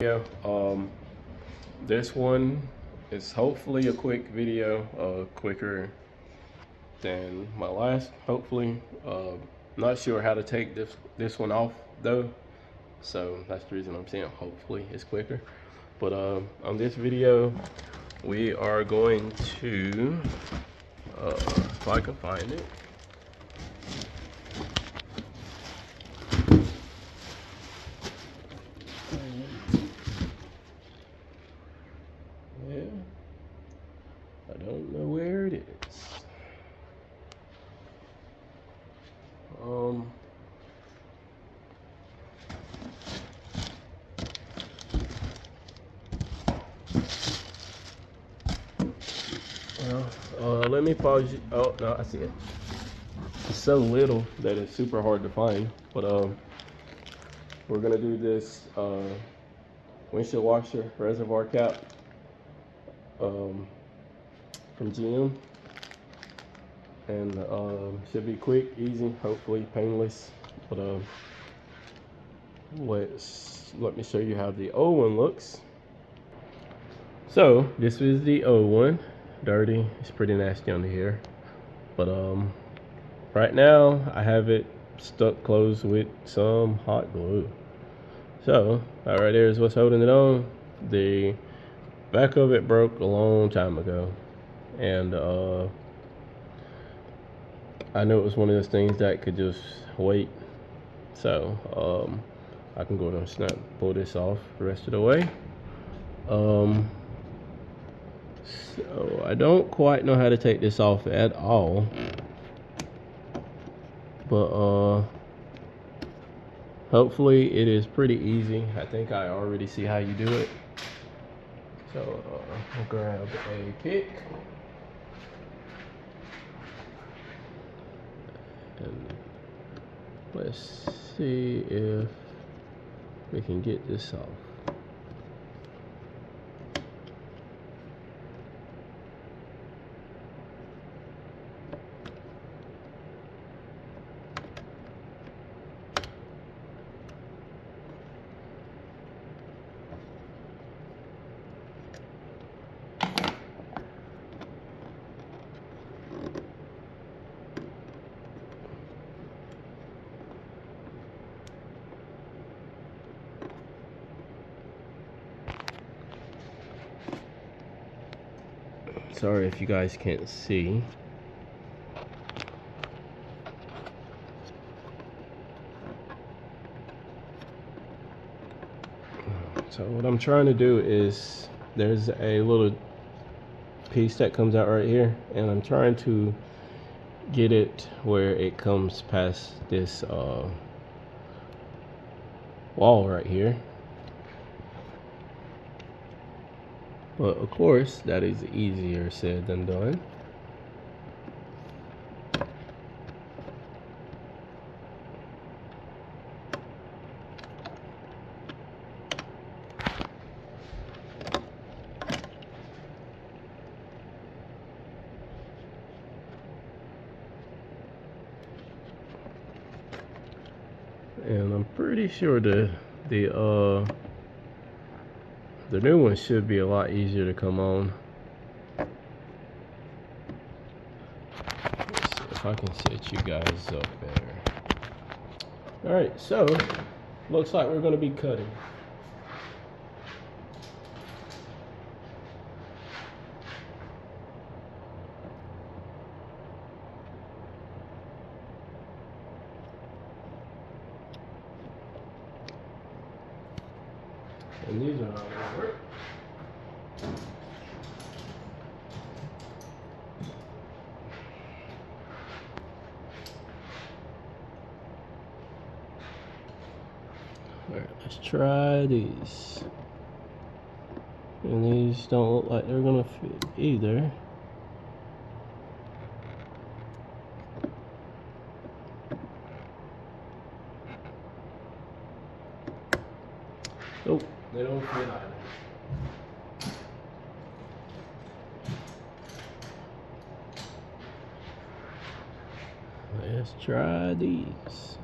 Yeah, this one is hopefully a quick video, quicker than my last, hopefully. Not sure how to take this one off though, so that's the reason I'm saying hopefully it's quicker. But on this video, we are going to, if I can find it. Yeah, I don't know where it is. Let me pause you. Oh, no, I see it. It's so little that it's super hard to find. But we're gonna do this windshield washer reservoir cap from GM, and should be quick, easy, hopefully painless. But let me show you how the old one looks. So this is the old one. Dirty, it's pretty nasty under here, but right now I have it stuck closed with some hot glue. So that right there is what's holding it on. The back of it broke a long time ago, and I know it was one of those things that could just wait. So I can go ahead and pull this off the rest of the way. So I don't quite know how to take this off at all, but hopefully it is pretty easy. I think I already see how you do it. So I'll grab a pick and let's see if we can get this off. Sorry if you guys can't see. So what I'm trying to do is, there's a little piece that comes out right here, and I'm trying to get it where it comes past this wall right here. But of course, that is easier said than done. And I'm pretty sure the new one should be a lot easier to come on. Let's see if I can set you guys up better. Alright, so looks like we're going to be cutting. And these are not going to work. Alright, let's try these. And these don't look like they're gonna fit either. Nope, they don't fit either. Let's try these.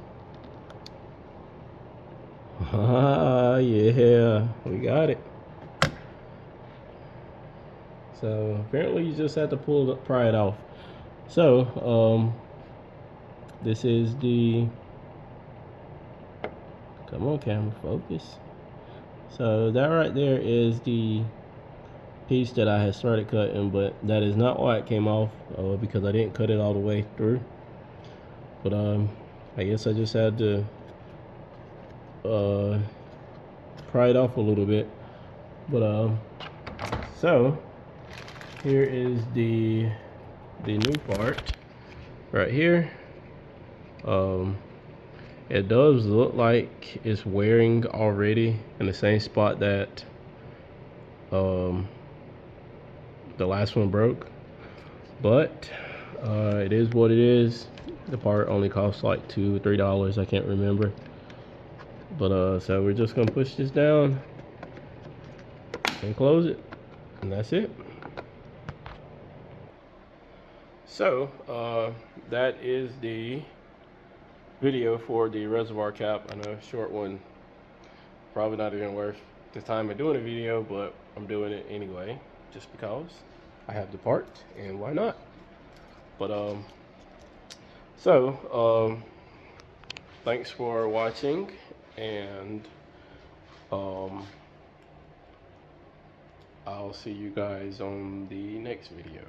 Ah, yeah, we got it. So apparently you just have to pry it off. So this is the, come on camera, focus. So that right there is the piece that I had started cutting, but that is not why it came off, because I didn't cut it all the way through. But I guess I just had to pry it off a little bit. But so here is the new part right here. It does look like it's wearing already in the same spot that the last one broke, but it is what it is. The part only costs like $2 or $3, I can't remember. But so we're just gonna push this down and close it, and that's it. So that is the video for the reservoir cap. I know, short one, probably not even worth the time of doing a video, but I'm doing it anyway just because I have the part, and why not. But thanks for watching, and I'll see you guys on the next video.